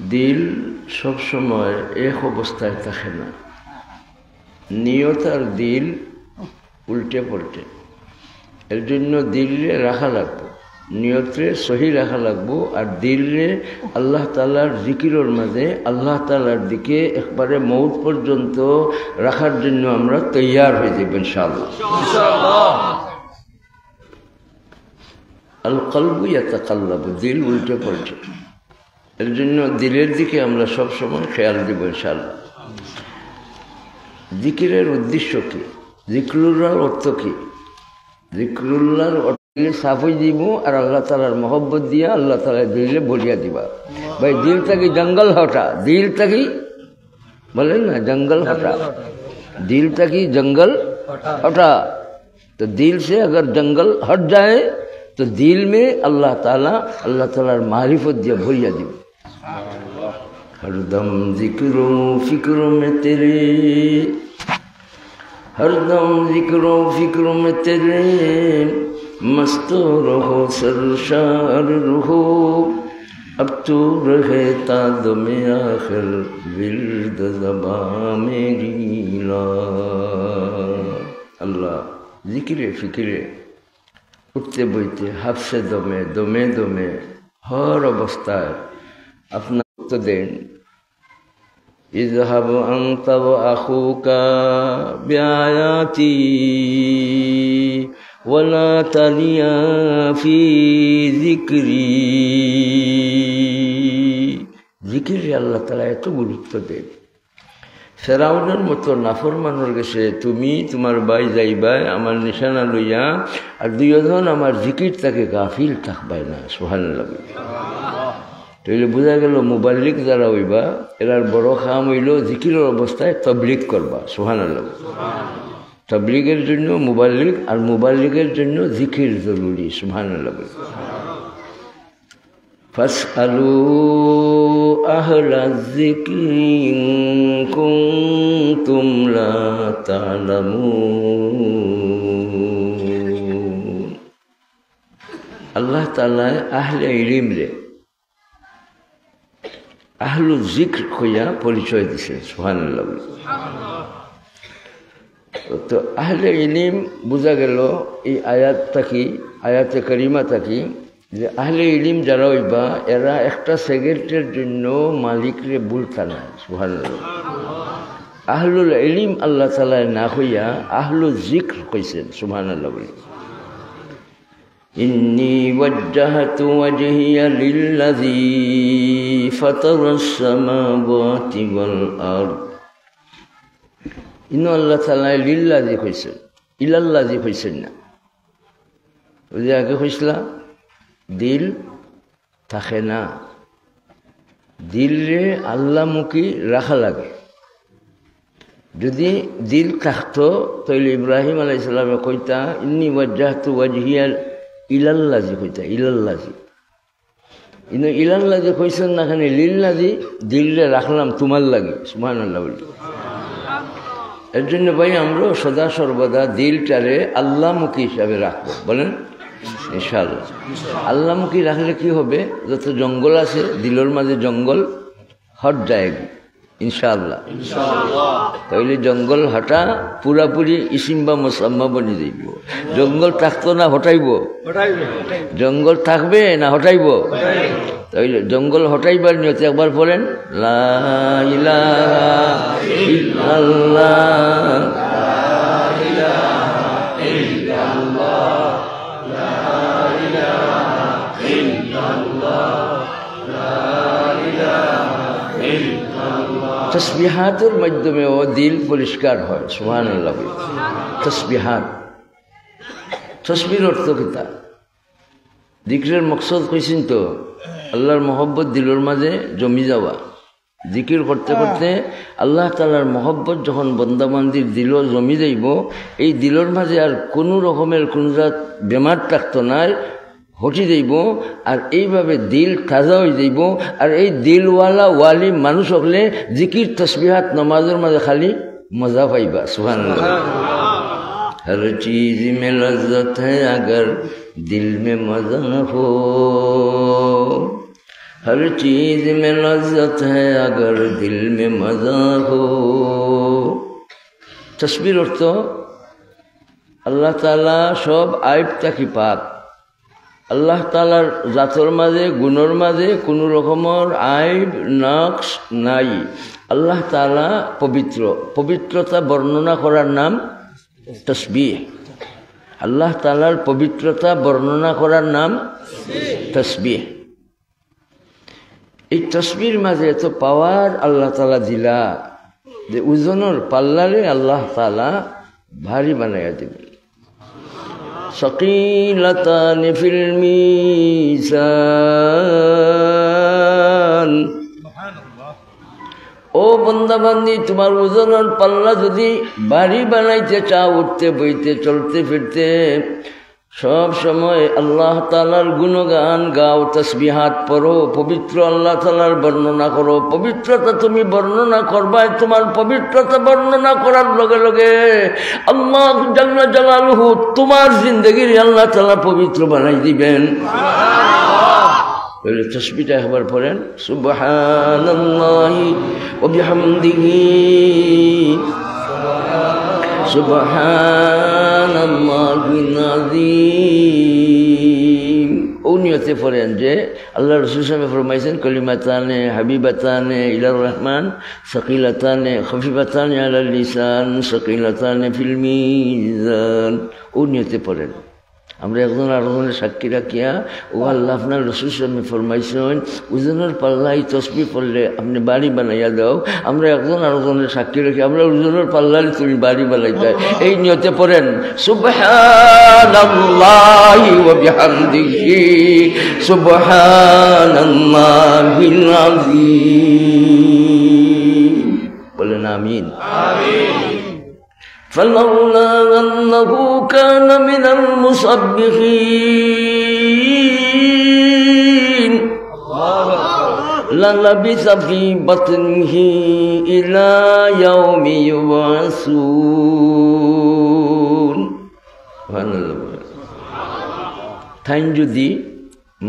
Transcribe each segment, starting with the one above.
দিল সব সময় এক অবস্থায় থাকে না, নিয়ত আর দিল উল্টে পাল্টে। এর জন্য দিলে রাখা লাগবে, নিয়তে সহি রাখা লাগবো, আর দিলে আল্লাহ তাআলার জিকিরের মাঝে আল্লাহ তাআলার দিকে একবারে মৌত পর্যন্ত রাখার জন্য আমরা তৈয়ার হয়ে যাব ইনশাআল্লাহ। আল কলবু ইয়াতাকাল্লাবু, দিল উল্টে পাল্টে। এর জন্য দিলের দিকে আমরা সব সময় খেয়াল দিব ইনশাআল্লাহ। জিকিরের উদ্দেশ্য কি? জিকরুল্লাহর অর্থ কি? জিকরুল্লাহর অর্থ সাফই দিব আর আল্লাহ তাআলার মহব্বত দিয়া আল্লাহ তাআলা দিলে বলিয়া দিবা। ভাই দিল থাকি জঙ্গল হটা, দিল থাকি বলেন না जंगल हटा, दिल तकी जंगल हटा। तो दिल से अगर जंगल हट जाए तो दिल में अल्लाह ताला मारिफत दिया भरिया दी। हरदम जिक्रो फिक्रों में तेरे, हरदम जिक्रो फिक्रों में तेरे, मस्त रहो सरशार रहो, अब तो रहे तादम आखिर विल्द ज़बा मेरी ला। अल्लाह जिक्रे फिक्रे उठते बैठते हाफसे दमे दमे दमे हर अवस्थाय अपना तो दें। इज़हब अंत व अखूका बिआयाती वला तनिया फी जिक्री। जिक्रे अल्लाह ताला एत गुरुत्व देन। ফেরাউনের মতো নাফরমানের কাছে তুমি তোমার বাই যাইবাই আমার নিশানা লইয়া, আর দুইজন আমার জিকির তাকে গাফিল থাকবাই না। সুবহানাল্লাহ। তাইলে বোঝা গেল মুবাল্লিগ যারা হইবা এরার বড় কাম হইল জিকিরের অবস্থায় তবলিগ করবা। সুবহানাল্লাহ। তবলিগের জন্য মুবাল্লিগ আর মুবাল্লিগের জন্য জিকির জরুরি। সুবহানাল্লাহ। ফাসআলু আহলা যিকরি ইন কুনতুম লা তা'লামুন। আল্লাহ তাআলা আহলে ইলম রে আহলুল যিকর কইয়া পরিচয় দিয়েছেন। সুবহানাল্লাহ। তো আহলে ইলম বোঝা গেল এই আয়াত থাকি, আয়াতে কারিমা থাকি যে আহলে ইলম যারা হইবা এরা একটা সেকেন্ডের জন্য মালিকরে ভুলতা না। সুবহানাল্লাহ। আহলুল ইলম আল্লাহ তাআলা না হইয়া আহলুল যিকর কইছেন। সুবহানাল্লাহ বলি। ইন্নী ওয়াজ্জাহতু ওয়াজহিয়া লিল্লাযী ফাতারাস সামাওয়াতি ওয়াল আরদ। ইন্ন আল্লাহ তাআলা লিল্লাযী কইছেন, ইলাল্লাযী কইছেন না। ওই যে আগে কইছিলা দিল থাকে না, দিলে আল্লাহমুখী রাখা লাগে। যদি দিল থাকতো তাহলে ইব্রাহিম আলাইহিস সালামে কইতা ইন্নী ওয়াজ্জাহতু ওয়াজহিয়া ইলাল্লাযী কইতা, ইলাল্লাযী। ইনো ইলাল্লাযী কইছেন না, খানে লিল্লাযী, দিলে রাখলাম তোমার লাগে। সুবহানাল্লাহ বলি। এর জন্য ভাই আমরা সদা সর্বদা দিলটারে আল্লাহমুখী হিসাবে রাখবো। বলেন ইনশাআল্লাহ। আল্লাহমুখী রাখলে কি হবে? যত জঙ্গল আছে দিলের মাঝে জঙ্গল হট যায়গি ইনশাআল্লাহ। তাইলে জঙ্গল হটা পুরাপুরি ইসিম্বা মুসাম্মা বনি যাইব। জঙ্গল থাকতো না হটাইব? জঙ্গল থাকবে না হটাইব? তাইলে জঙ্গল হটাইবার নিয়তে একবার বলেন লা ইলাহা ইল্লাল্লাহ, লা ইলাহা ইল্লাল্লাহ, লা ইলাহা ইল্লাল্লাহ, লা ইলাহা ইল্লাল্লাহ। তাসবিহাতের মাধ্যমে ও দিল পরিষ্কার হয়। সুবহানাল্লাহ। তাসবিহাত, তাসবির অর্থ কিতা? জিকিরের মকসদ কইছেন তো আল্লাহর মহব্বত দিলের মাঝে জমি যাওয়া। জিকির করতে করতে আল্লাহ তাআলার মহব্বত যখন বন্দাবান্দির দিল জমি যাইব, এই দিলের মাঝে আর কোনো রকমের কোনো জাত বেমার থাকতো নাই, হটি যাইব। আর এইভাবে দিল তাজা হয়ে যাইব। আর এই দিলওয়ালা ওয়ালি মানুষ হলে জিকির তসবিহাত নমাজের মাঝে খালি মজা পাইবা। সুবহানাল্লাহ। हर चीज में लज्जत है अगर दिल में मजा हो, हर चीज में लज्जत है अगर दिल में मजा हो। तस्बीर अर्थ আল্লাহ তাআলা সব আইব থাকি পাক। আল্লাহ তাআলার জাতর মাঝে গুণর মাঝে কোনো রকমের আইব নকশ নাই। আল্লাহ তাআলা পবিত্র, পবিত্রতা বর্ণনা করার নাম তসবিহ। আল্লাহ তাআলার পবিত্রতা বর্ণনা করার নাম তসবিহ। এই তসবির মাঝে এত পাওয়ার আল্লাহ তাআলা দিলা যে ওজনের পাল্লারে আল্লাহ তাআলা ভারী বানাইয়া দিবেন। সকিলাতান ফিল মিজান, ও বান্দা বান্দি তোমার ওজনের পাল্লা যদি ভারী বানাইতে চাও, উঠতে বইতে চলতে ফিরতে সব সময় আল্লাহ তাআলার গুণগান গাও, তসবিহাত পড়ো, পবিত্র আল্লাহ তাআলার বর্ণনা করো। পবিত্রতা তুমি বর্ণনা করবা, তোমার পবিত্রতা বর্ণনা করার লগে লগে আল্লাহ জাল্লা জালালুহু তোমার জিন্দেগির আল্লাহ তাআলা পবিত্র বানাই দিবেন। বলে তসবিহটা একবার পড়েন, সুবহানাল্লাহি ওয়া বিহামদিহি সুবহানাল্লাহিল আযীম। ও নিয়তে পড়েন যে আল্লাহ রাসূল সাল্লাল্লাহু আলাইহি ওয়াসাল্লাম ফরমাইছেন, কলিমাতানে হাবিবাতানে ইলার রহমান সাকিলাতানে খফিফাতানে আলাল লিসান সাকিলাতানে ফিল মিজান। ও নিয়তে পড়েন। আমরা একজন আরেকজনের সাক্ষী রাখিয়া ও আল্লাহ আপনার রাসূল সাল্লাল্লাহু আলাইহি ওয়াসাল্লাম ফরমাইছেন ওজনের পাল্লা এই তসবিহ পড়লে আপনি বাড়ি বানাইয়া দাও। আমরা একজন আরেকজনের সাক্ষী রাখি, আমরা ওজনের পাল্লায় তুমি বাড়ি বানাইতে। এই নিয়তে পড়েন, সুবহানাল্লাহি ওয়া বিহামদিহি সুবহানাল্লাহিল আযীম। বলেন আমিন। আমিন। فلولا أنه كان من المسبحين للبث في بطنه إلى يوم يبعثون। তাই যদি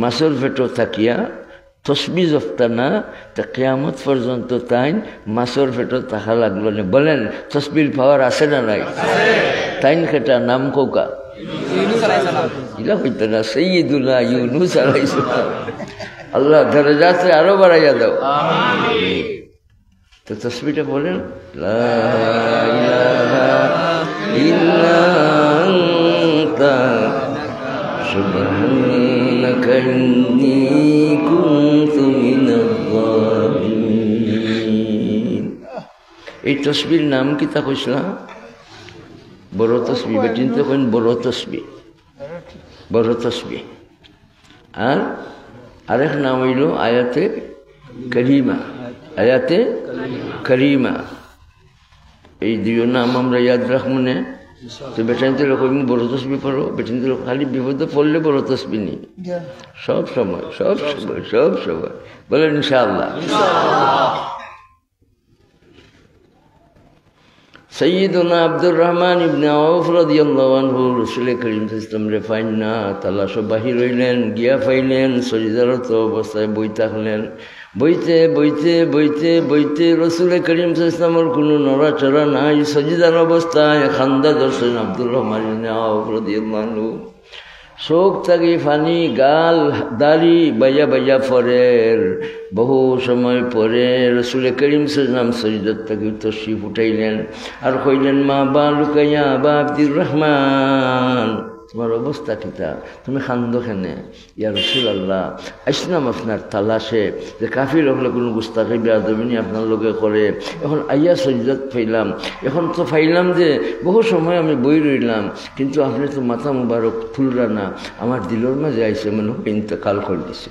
মাছের পেটে থাকিয়া তসবিহ জপতা না, তা কিয়ামত পর্যন্ত তাই মাছের পেটে থাকা লাগলো না। বলেন তসবির পাওয়ার আছে না নাই? তাইন খেটা নাম কৌকা ইলা হইতো না, সৈয়দুনা ইউনুস আলাইহিস সালাম। আল্লাহ দরজাতে আরো বাড়াইয়া দাও। তো তসবিহটা বলেন, লা ইলাহা ইল্লা আনতা সুবহানাকা ইন্নী কুনতু মিনাজ জালিমিন। এই তসবির নাম কি তা কইছিলাম? বড় তসবিহ। বেটিন তো কইন বড় তসবিহ, বড় তসবিহ। আর আরেক নাম হইল আয়াতে করিমা। আয়াতে করিমা, এই দুই নাম আমরা ইয়াদ রাখবো না। তো বেটাইন তো কইম বড় তসবিহ পড়ো, বেটিন তো খালি বিপদে পড়লে বড় তসবিহ নি, সব সময় সব সময় সব সময় বলেন ইনশাআল্লাহ। সৈয়দনা আব্দুর রহমান ইবনে আউফ রাদিয়াল্লাহু আনহু রাসূল করিম সাল্লাল্লাহু আলাইহি ওয়াসাল্লাম রে ফাইন্না তালাশ বাহির হইলেন, গিয়া ফাইলেন সজিদারত অবস্থায় বই থাকলেন। বইতে বইতে বইতে বইতে রাসূল করিম সাল্লাল্লাহু আলাইহি ওয়াসাল্লামের কোনো নড়াচড়া নাই। সজিদার অবস্থায় খান্দা ধরছেন আব্দুর রহমান ইবনে আউফ রাদিয়াল্লাহু আনহু। চোখ থাকি ফানি, গাল দাড়ি বাইয়া বাইয়া পরের। বহু সময় পরে রাসূল করিম সাল্লাল্লাহু আলাইহি ওয়াসাল্লাম সজদাত থেকে তশরিফ উঠাইলেন আর কইলেন, মা বালুকা ইয়া আবা আব্দুর রহমান, তোমার অবস্থা কিতা, তুমি খান্দ খেনে? ইয়া রাসূলুল্লাহ, আইসলাম আপনার তালাশে যে কাফির হলে কোনো গুস্তাখি বেয়াদবিনি আপনার লোকে করে, এখন আইয়া সজদাত পাইলাম। এখন তো পাইলাম যে বহু সময় আমি বই রইলাম, কিন্তু আপনি তো মাথা মুবারক ফুলরা না, আমার দিলের মাঝে আইসে মনে হয় ইন্তেকাল করে দিছে।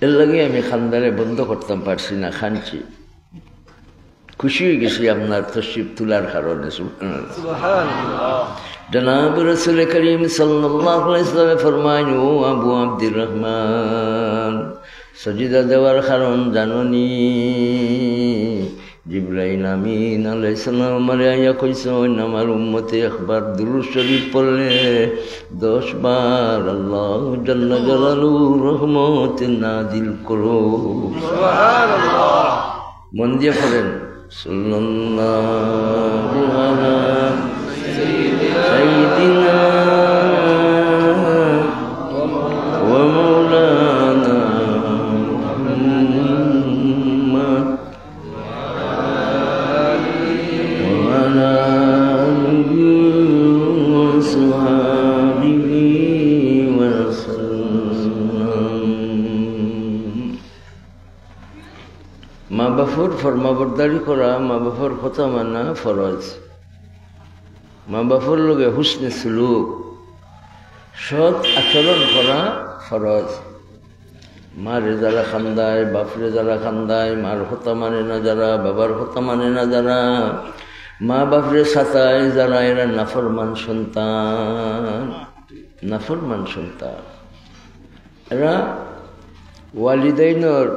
এর লাগে আমি খান্দারে বন্ধ করতাম পারছি না, খানছি। খুশি হয়ে গেছি আপনার তশরিফ তোলার কারণে। সুবহানাল্লাহ। জনাব রাসূল করিম সাল্লাল্লাহু আলাইহি ওয়াসাল্লাম ফরমায়, ও আবু আব্দুর রহমান, সজিদা দেওয়ার কারণ জাননি? জিবরাইল আমিন আলাইহিস সালাম আমারে আয়া কইছেন আমার উম্মতে একবার দুরূদ শরীফ পড়লে 10 বার আল্লাহ জাল্লা জালালুহু রহমত নাজিল করো। সুবহানাল্লাহ। মন দিয়ে পড়েন সাল্লাল্লাহু আলা সাইয়্যিদিনা ওয়া মাওলানা মুহাম্মদ ওয়া আলা আলিহি ওয়া সাহবিহি ওয়া সাল্লাম। মা বাপর ফরমাবরদারি করা, মা বাপর কথা মানা ফরজ। মা বাপর লগে হুসনে সুলুক, সৎ আচরণ করা ফরজ। মারে যারা খান্দায়, বাপরে যারা খান্দায়, মার কথা মানে না যারা, বাবার কথা মানে না যারা, মা বাপরে সাতায় যারা, এরা নাফরমান সন্তান, নাফরমান সন্তান। এরা ওয়ালিদাইনর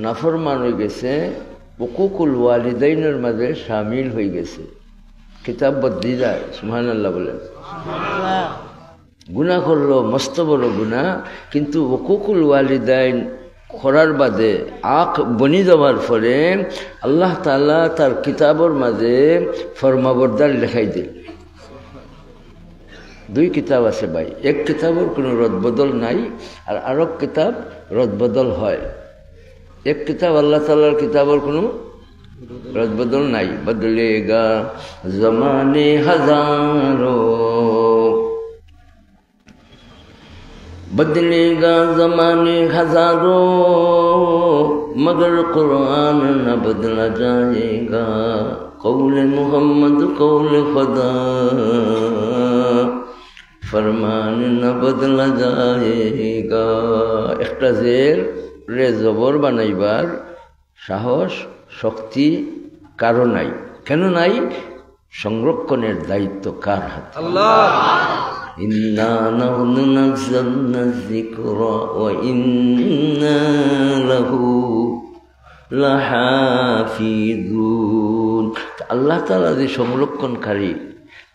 নাফরমান হয়ে গেছে, উকুকুল ওয়ালিদাইনের মাঝে শামিল হয়ে গেছে। কিতাব বদলি যায়। সুবহানাল্লাহ বলেন। গুনাহ করলো মস্ত বড় গুনাহ, কিন্তু উকুকুল ওয়ালিদাইন করার বাদে আখ বনি যাওয়ার পরে আল্লাহ তাআলা তার কিতাবর মাঝে ফরমাবরদার লেখাই দিল। 2 কিতাব আছে ভাই, এক কিতাবর কোনো রদবদল নাই, আর আরেক কিতাব রদবদল হয়। এক কিতাব আল্লাহ তাআলার কিতাবর কোনো রদবদল নাই। বদলেগা জমানে হাজারো, बदलेगा ज़माने हज़ारों, मगर कुरान न बदला जाएगा। कौल मोहम्मद कौल खुदा, फरमान न बदला जाएगा। একটা জের রে জবর বানাইবার সাহস শক্তি কারো নাই। কেন নাই? সংরক্ষণের দায়িত্ব কার হাতে? আল্লাহ। ইন্না নাহনু নাযালনা যিকরা ওয়া ইন্না লাহু লাহাফিজুন। আল্লাহ তাআলা যে সংরক্ষণকারী,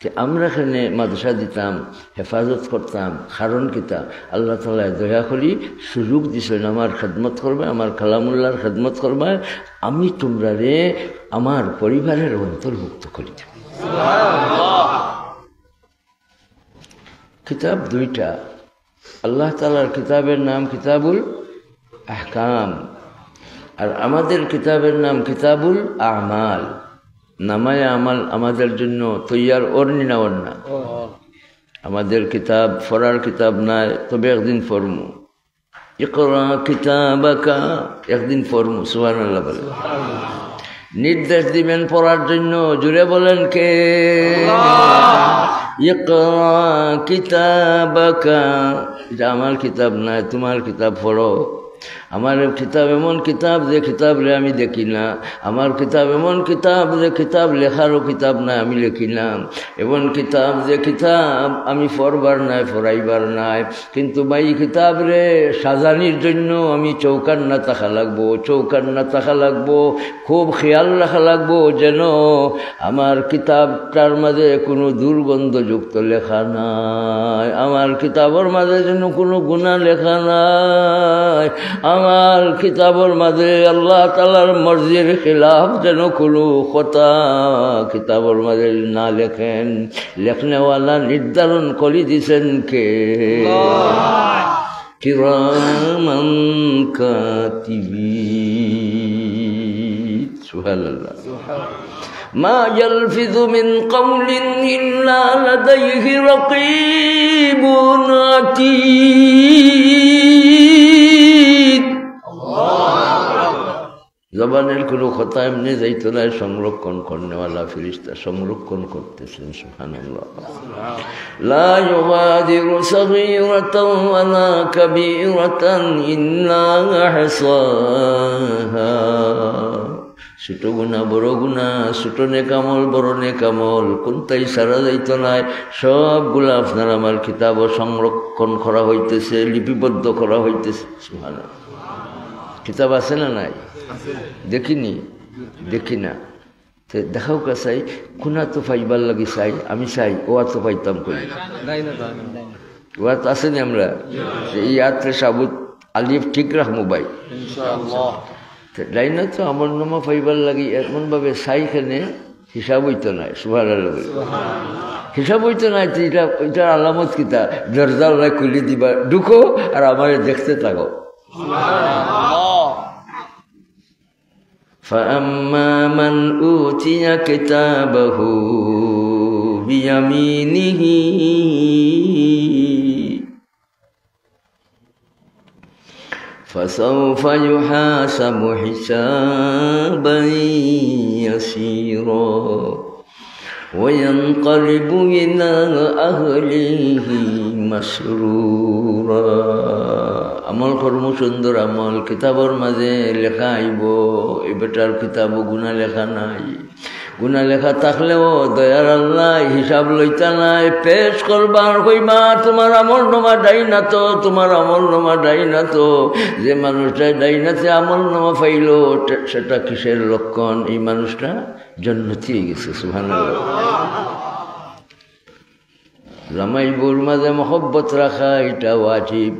যে আমরা এখানে মাদ্রাসা দিতাম, হেফাজত করতাম, কারণ কিতা আল্লাহ তাআলা দয়া করি সুযোগ দিছেন আমার খেদমত করবে, আমার কালামুল্লাহর খেদমত করবে। আমি তোমরা রে আমার পরিবারের অন্তর্ভুক্ত করি। কিতাব 2টা। আল্লাহ তাআলার কিতাবের নাম কিতাবুল আহকাম, আর আমাদের কিতাবের নাম কিতাবুল আমাল। নামায় আমাল আমাদের জন্য তৈয়ার ওরনি না ওর না। আমাদের কিতাব পড়ার কিতাব নাই, তবে একদিন পড়মু। ইকরা কিতাবাকা, একদিন পড়মু। সুবহানাল্লাহ বলে। নির্দেশ দিবেন পড়ার জন্য, জুড়ে বলেন কে? ইকরা কিতাবাকা। এটা আমার কিতাব নাই, তোমার কিতাব পড়ো। আমার কিতাব এমন কিতাব যে কিতাব রে আমি দেখি না। আমার কিতাব এমন কিতাব যে কিতাব লেখারও কিতাব নাই, আমি লিখি না। এমন কিতাব যে কিতাব আমি পড়বার নাই, পড়াইবার নাই। কিন্তু ভাই কিতাব রে সাজানির জন্য আমি চৌকান্না থাকা লাগবো, চৌকান্না থাকা লাগবো, খুব খেয়াল রাখা লাগবো যেন আমার কিতাবটার মাঝে কোনো দুর্গন্ধযুক্ত লেখা নাই, আমার কিতাবর মাঝে যেন কোনো গুনাহ লেখা নাই, আমার কিতাবর মাঝে আল্লাহ তাআলার মর্জির খিলাফ যেন কোনো কথা কিতাবর মাঝে না লেখেন। লেখনেওয়ালা নির্ধারণ করে দিছেন কে? কিরামান কাতিবিন। সুবহানাল্লাহ। মা ইয়ালফিযু মিন কাওলিন ইল্লা লাদাইহি রাকীবুন আতীদ। জবানের কোনো কথা এমনি যাইতো না, সংরক্ষণ করনেওয়ালা ফেরেশতা সংরক্ষণ করতেছেন। সুবহানাল্লাহ। লা ইউগাদিরু সগীরাতান ওয়ালা কাবীরাতান ইল্লা আহসাহা। ছোট গুনাহ বড় গুনাহ, ছোট নেকামল বড় নেকামল কোনটাই সারা যাইতো না, সবগুলা আপনার আমার কিতাব সংরক্ষণ করা হইতেছে, লিপিবদ্ধ করা হইতেছে। সুবহানাল্লাহ। কিতাব আছে না নাই? দেখিনি দেখি না। তো দেখাও কা চাই খুনা তো পাইবার লাগি চাই, আমি চাই ওয়া তো পাইতাম করি ওয়া তো আসেনি আমরা এই আত্রে সাবুত আলিফ ঠিক রাখবো ভাই লাইনা তো আমল নামা পাইবার লাগি এমনভাবে চাই খেনে হিসাব হইতো নাই। সুবহানাল্লাহ, হিসাব হইতো নাই। এটার আলামত কিতা? দরজা ওলাই খুলি দিবা, ঢুকো আর আমার দেখতে থাকো। فَأَمَّا مَنْ أُوتِيَ كِتَابَهُ بِيَمِينِهِ فَسَوْفَ يُحَاسَبُ حِسَابًا يَسِيرًا وَيَنْقَلِبُ إِلَى أَهْلِهِ مسرورا। আমল কর্ম সুন্দর আমল কিতাবর মাঝে লেখা আইব। এই বেটার কিতাব গুণা লেখা নাই, গুণা লেখা থাকলেও দয়ার আল্লাহ হিসাব লইতা নাই। পেশ করবার কইবা তোমার আমল নামা ডাই না তো, তোমার আমল নামা ডাই না তো। যে মানুষটা ডাই নাতে আমল নামা পাইল সেটা কিসের লক্ষণ? এই মানুষটা জান্নাতি হয়ে গেছে। সুবহানাল্লাহ। জামাই বউর মাঝে মহব্বত রাখা এটা ওয়াজিব।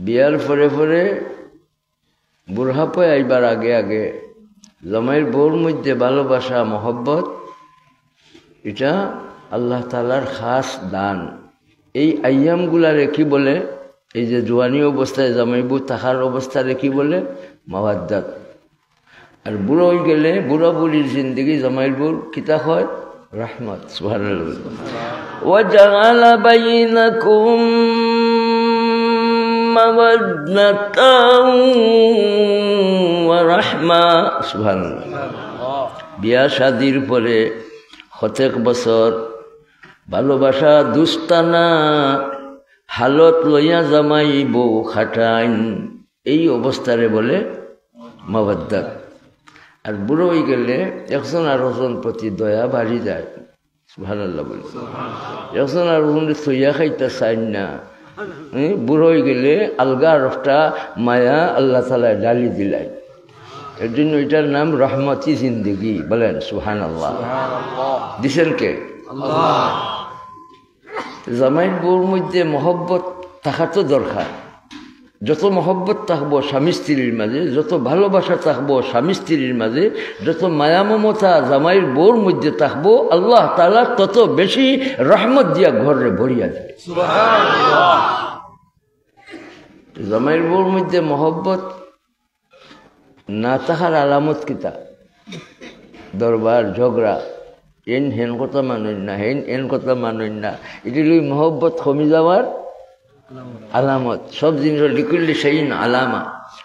বিয়ার পরে পরে বুড়হাপে আইবার আগে আগে জামাইয়ের বউর মধ্যে ভালোবাসা মহব্বত এটা আল্লাহ তাআলার খাস দান। এই আইয়ামগুলারে কি বলে? এই যে জোয়ানি অবস্থায় জামাই বউ থাকার অবস্থারে কি বলে? মাওয়াদ্দাত। আর বুড়ো হয়ে গেলে বুড়া বুড়ির জিন্দগি জামাইয়ের বউর কিতা হয়? রহমত। সুবহানাল্লাহ। وَجَعَلَ بَيْنَكُمْ مَوَدَّةً وَرَحْمَةً। সুবহানাল্লাহ। বিয়া শাদির পরে প্রত্যেক বছর ভালোবাসা দুস্তানা হালত লইয়া জামাই বউ খাটাইন, এই অবস্থারে বলে মাওয়াদ্দাত। আর বুড়ো হয়ে গেলে একজন আরেকজন প্রতি দয়া বাড়ি যায়। সুবহানাল্লাহ বলে একজন আর থইয়া খাইতে চাই না। বুড়ো হয়ে গেলে আলগা রফটা মায়া আল্লাহ তাআলা ডালি দিলাই। এর জন্য এটার নাম রহমতি জিন্দগি। বলেন সুবহানাল্লাহ। দিছেন কে? আল্লাহ। জামাই বউর মধ্যে মহব্বত থাকা তো দরকার। যত মহব্বত থাকবো স্বামী স্ত্রীর মাঝে, যত ভালোবাসা থাকবো স্বামী স্ত্রীর মাঝে, যত মায়া মমতা জামাইয়ের বউর মধ্যে থাকবো, আল্লাহ তাআলা তত বেশি রহমত দিয়া ঘরে ভরিয়া দেয়। সুবহানাল্লাহ। জামাইয়ের বউর মধ্যে মহব্বত না থাকার আলামত কিতা? দরবার ঝগড়া, এন হেন কথা মানুষ না, হেন এন কথা মানুষ না, এটি মহব্বত কমে যাওয়ার আলামত। সব জিনিসের লিকুল্লি সেই না আলামা,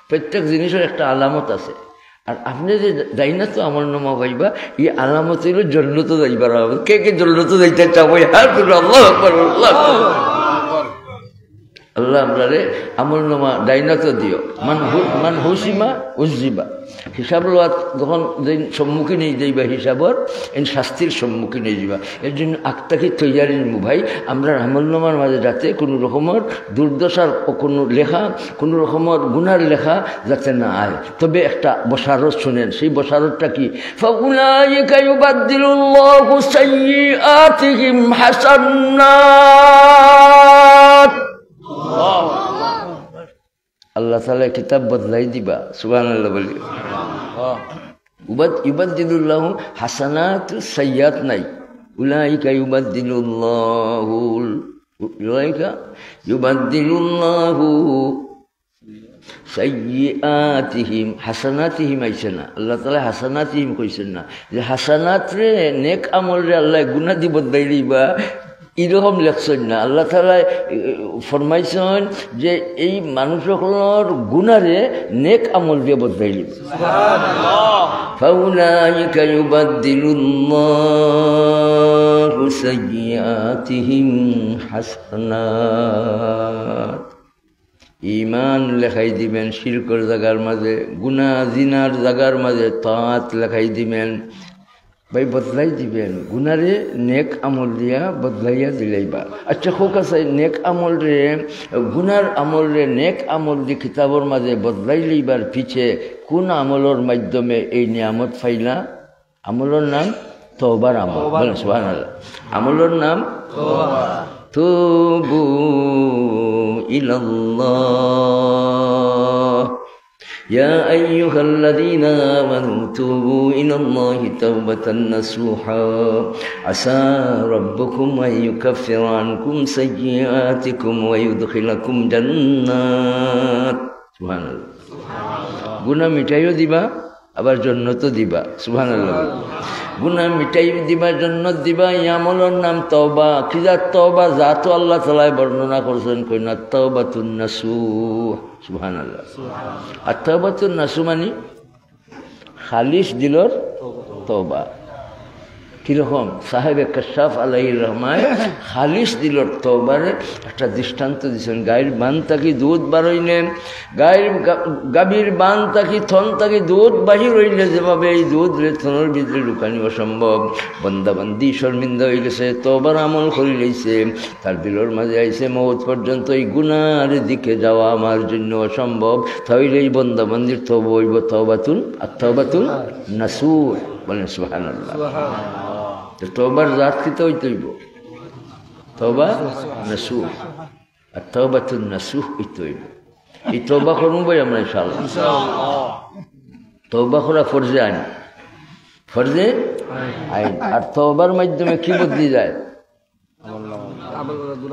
প্রত্যেক জিনিসের একটা আলামত আছে। আর আপনি যে যাই না তো আমার নামা পাইবা, এই আলামত হইল জন্নত যাইবার আলামত। কে কে জন্নত যাইতে চাবো? আল্লাহ আল্লাহ আমরারে আমল নামা ডাইনাত দিও। মান হুসিমা উজ্জিবা। হিসাব লওয়া যখন সম্মুখীন হয়ে যাইবা হিসাবর এন শাস্তির সম্মুখীন হয়ে যাবা। এর জন্য আক্তাকি তৈয়ারি নিমু ভাই, আমরা আমল নামার মাঝে যাতে কোনো রকমের দুর্দশার কোনো লেখা, কোনো রকমের গুনার লেখা যাতে না আয়। তবে একটা বশারত শুনেন, সেই বশারতটা কি? ফাউলাইকা ইউবাদদিলুল্লাহু সাইয়্যাতিহিম হাসানাত। আল্লাহ তাআলা কিতাব বদলাই দিবা। সুবহানাল্লাহ বলি। ইউবাদদিলুল্লাহু হাসানাত সাইয়্যাত নাই। উলাইকা ইউবাদদিলুল্লাহু সাইয়্যাতিহিম হাসানাতিহিম আইছে না, আল্লাহ তাআলা হাসানাতিহিম কইছেন না। যে হাসানাত রে নেক আমল রে আল্লাহ গুনাহ দি বদলাই দিবা এরকম লেখছেন না। আল্লাহ তাআলা ফরমাইছেন যে এই মানুষগুলোর গুনারে নেক আমল দিয়ে বদলাই দিবে। সুবহানাল্লাহ। ফাউলাইকা ইউবাদদিলুল্লাহু সাইয়্যাতিহিম হাসানাত। ঈমান লেখাই দিবেন শিরকের জায়গার মাঝে, গুনাহ জিনার জায়গার মাঝে তাআত লেখাই দিবেন। ভাই বদলাই দিবেন গুনারে নেক আমল দিয়া বদলাইয়া দিলাইবা আচ্ছা হোক আছে নেক আমল রে গুনার আমল রে নেক আমল দি কিতাবর মাঝে বদলাই লইবার পিছে কোন আমলের মাধ্যমে এই নিয়ামত পাইলা আমলের নাম তওবার আমল বলেন সুবহানাল্লাহ আমলের নাম তুবু ইলাল্লাহ يا أيها الذين آمنوا توبوا إلى الله توبة نصوحا عسى ربكم أن يكفر عنكم سيئاتكم ويدخلكم جنات سبحان الله গুনাহ মিটাইও দিবা আবার জান্নাতও দিবা সুবহানাল্লাহ গুনাহ মিটাইও দিবা জান্নাত দিবা এই আমলের নাম তওবা কিজা তওবা জাত আল্লাহ তাআলা বর্ণনা করেছেন কইনা তাওবাতুন নাসুহ সুবহানাল্লাহ আর তাওবাতুন নাসুহ মানে খালিস দিলর তওবা কিরকম সাহেবে কাশাফ আলাইহির রহমায় খালিস দিলর তওবার একটা দৃষ্টান্ত দিয়েছেন গায়ের বান থাকি দুধ বার হইলে গায়ের গাভীর বান থাকি থন থাকি দুধ বাহির হইলে যেভাবে এই দুধ রে থনের ভিতরে ঢুকানি অসম্ভব বন্দাবান্দি শর্মিন্দা হয়ে গেছে তওবার আমল করে লইছে তার দিলর মাঝে আইছে মওত পর্যন্ত এই গুনার দিকে যাওয়া আমার জন্য অসম্ভব তাহলে এই বন্দাবান্দির তওবা হইব তাওবাতুন আর তাওবাতুন নাসুহ বলেন সুবহানাল্লাহ তওবার জাত কি তো হইতেইব তওবা নাসুহ আর তাওবাতুন নাসুহ হইতেইব এই তওবা করব ভাই আমরা ইনশাআল্লাহ তওবা করা ফরজে আইন ফরজে আইন আর তওবার মাধ্যমে কি বদলি যায়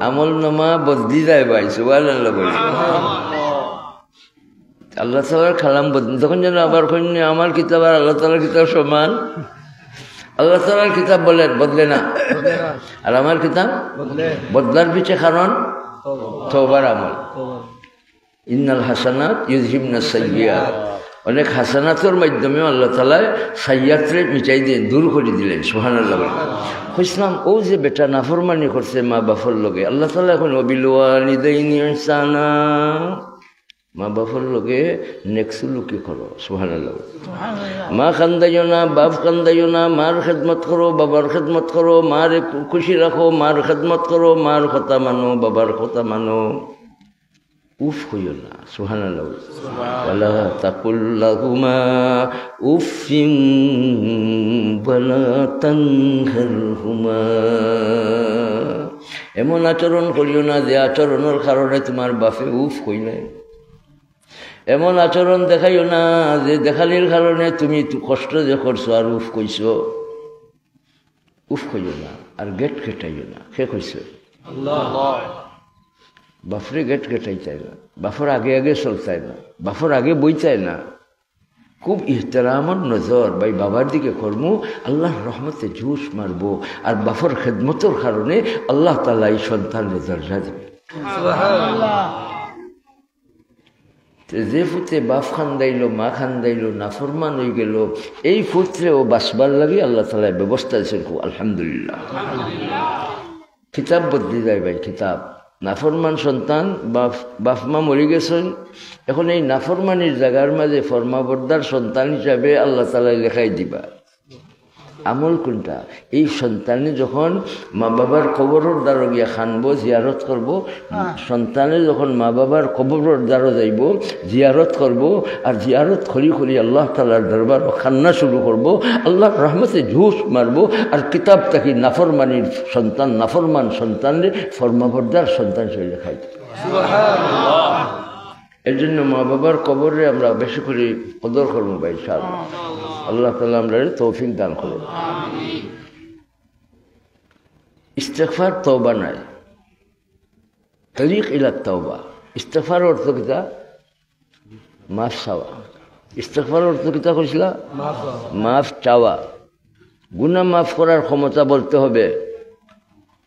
আমল নামা বদলি যায় ভাই সুবহানাল্লাহ বলি আল্লাহ তাআলার কালাম বদলি তখন যেন আবার কইনি আমার কিতাব আর আল্লাহ তাআলার কিতাব সমান আল্লাহ তাআলার কিতাব বদলে না আর আমার কিতাব বদলার পিছে কারণ তওবার আমল ইন্নাল হাসানাত ইউযহিবনাস সাইয়্যাত অনেক হাসানাতের মাধ্যমে আল্লাহ তাআলা সাইয়্যাতরে মিটাই দিয়ে দূর করে দিলেন সুবহানাল্লাহ কইছিলাম ও যে বেটা নাফরমানি করছে মা বাপর লগে আল্লাহ তাআলা এখন ওয়াবিল ওয়ালিদাইনি ইহসানা মা বাপর লগে নেক্সুলুকি করো সুবহানাল্লাহ মা কান্দাইও না বাপ কান্দাইও না মার খেদমত করো বাবার খেদমত করো মার খুশি রাখো মার খেদমত করো মার কথা মানো বাবার কথা মানো উফ হইও না সুবহানাল্লাহ ওয়ালা তাকুল লাহুমা উফিন ওয়ালা তানহারহুমা এমন আচরণ করিও না যে আচরণের কারণে তোমার বাপে উফ কইলে এমন আচরণ দেখাইও না যে দেখালির কারণে তুমি কষ্ট যে করছো আর উফ কইছো উফ কইও না আর গেট কেটাইও না কে কইছে আল্লাহ বাপরে গেট কেটাই চাই না বাপর আগে আগে চলতাই না বাপর আগে বই চায় না খুব ইহতেরামর নজর ভাই বাবার দিকে করমু আল্লাহর রহমতে জুস মারবো আর বাপর খেদমতের কারণে আল্লাহ তাআলা এই সন্তানের দরজা দেবে সুবহানাল্লাহ যে ফুতে বাপ খান্দাইল মা খান্দাইল নাফরমান হয়ে গেল এই ফুত্রে ও বাসবার লাগে আল্লাহ তাআলা ব্যবস্থা দিয়েছেন খুব আলহামদুলিল্লাহ কিতাব বদলি যায় ভাই কিতাব নাফরমান সন্তান বাপ মা মরে গেছেন এখন এই নাফরমানির জায়গার মাঝে ফরমাবরদার সন্তান হিসাবে আল্লাহ তাআলা লেখাই দিবা আমল কোনটা এই সন্তানে যখন মা বাবার কবরের দ্বারা গিয়া খানবো জিয়ারত করব সন্তানে যখন মা বাবার কবরের দ্বারা যাইব জিয়ারত করব আর জিয়ারত করি করি আল্লাহ তাআলার দরবার খান্না শুরু করব আল্লাহর রহমতে ঝুস মারবো আর কিতাব থাকি নাফরমানির সন্তান নাফরমান সন্তানের ফরমাবরদার সন্তান হিসেবে লেখাই সুবহানাল্লাহ এর জন্য মা বাবার কবরে আমরা বেশি করে কদর করবো ভাই ইনশাআল্লাহ আল্লাহ তাআলা আমাদের তৌফিক দান করুন আমিন ইস্তিগফার তওবা নাই তরিক ইলা তওবা ইস্তিগফার অর্থ কিটা মাফ চাওয়া ইস্তিগফার অর্থ কিটা কইছিলা মাফ চাওয়া গুনাহ মাফ করার ক্ষমতা বলতে হবে